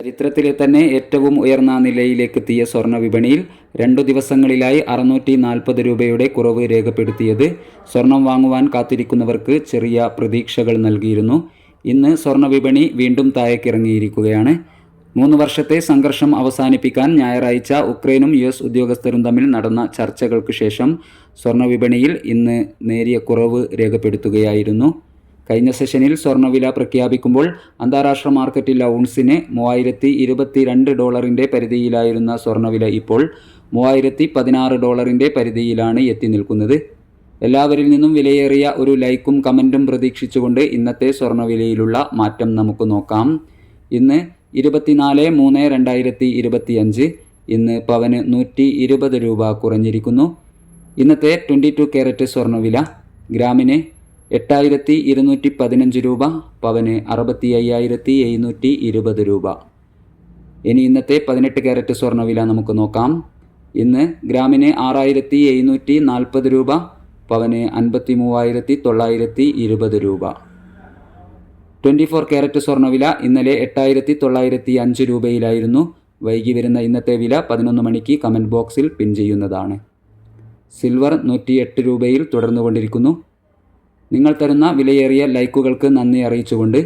ചരിത്രത്തിലെ തന്നെ ഏറ്റവും ഉയർന്ന നിലയിലേക്കെത്തിയ സ്വർണ്ണ വിപണിയിൽ 2 ദിവസങ്ങളിലായി 640 രൂപയുടെ കുറവ് രേഖപ്പെടുത്തിയത് സ്വർണം വാങ്ങുവാൻ കാത്തിരിക്കുന്നവർക്ക് ചെറിയ പ്രതീക്ഷകൾ നൽകിയിരുന്നു. ഇന്ന് സ്വർണ്ണ വിപണി വീണ്ടും താഴേക്കിറങ്ങിയിരിക്കുകയാണ്. 3 വർഷത്തെ സംഘർഷം അവസാനിപ്പിക്കാൻ ഞായറാഴ്ച ഉക്രൈനും US ഉദ്യോഗസ്ഥരും തമ്മിൽ നടന്ന ചർച്ചകൾക്ക് ശേഷം സ്വർണ്ണ വിപണിയിൽ ഇന്ന് നേരിയ കുറവ് രേഖപ്പെടുത്തുകയായിരുന്നു. കഴിഞ്ഞ സെഷനിൽ സ്വർണ്ണവില പ്രഖ്യാപിക്കുമ്പോൾ അന്താരാഷ്ട്ര മാർക്കറ്റിൽ ഔൺസിന് $3022 പരിധിയിലായിരുന്ന സ്വർണ്ണവില ഇപ്പോൾ $3016 പരിധിയിലാണ് എത്തി നിൽക്കുന്നത്. എല്ലാവരിൽ നിന്നും വിലയേറിയ ഒരു ലൈക്കും കമൻറ്റും പ്രതീക്ഷിച്ചുകൊണ്ട് ഇന്നത്തെ സ്വർണ്ണവിലയിലുള്ള മാറ്റം നമുക്ക് നോക്കാം. ഇന്ന് 24/3/2025. ഇന്ന് പവന് 120 രൂപ കുറഞ്ഞിരിക്കുന്നു. ഇന്നത്തെ 22 കാരറ്റ് സ്വർണ്ണവില ഗ്രാമിന് 8215 രൂപ, പവന് 65,720 രൂപ. ഇനി ഇന്നത്തെ 18 കാരറ്റ് സ്വർണ്ണവില നമുക്ക് നോക്കാം. ഇന്ന് ഗ്രാമിന് 6740 രൂപ, പവന് 53,920 രൂപ. 24 കാരറ്റ് സ്വർണ്ണവില ഇന്നലെ 8905 രൂപയിലായിരുന്നു. വൈകി വരുന്ന ഇന്നത്തെ വില 11 മണിക്ക് കമൻറ്റ് ബോക്സിൽ പിൻ ചെയ്യുന്നതാണ്. സിൽവർ 108 രൂപയിൽ തുടർന്നുകൊണ്ടിരിക്കുന്നു. നിങ്ങൾ തരുന്ന വിലയേറിയ ലൈക്കുകൾക്ക് നന്ദി അറിയിച്ചുകൊണ്ട്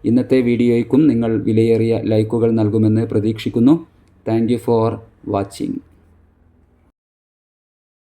ഇന്നത്തെ വീഡിയോയ്ക്കും നിങ്ങൾ വിലയേറിയ ലൈക്കുകൾ നൽകുമെന്ന് പ്രതീക്ഷിക്കുന്നു. Thank you for watching.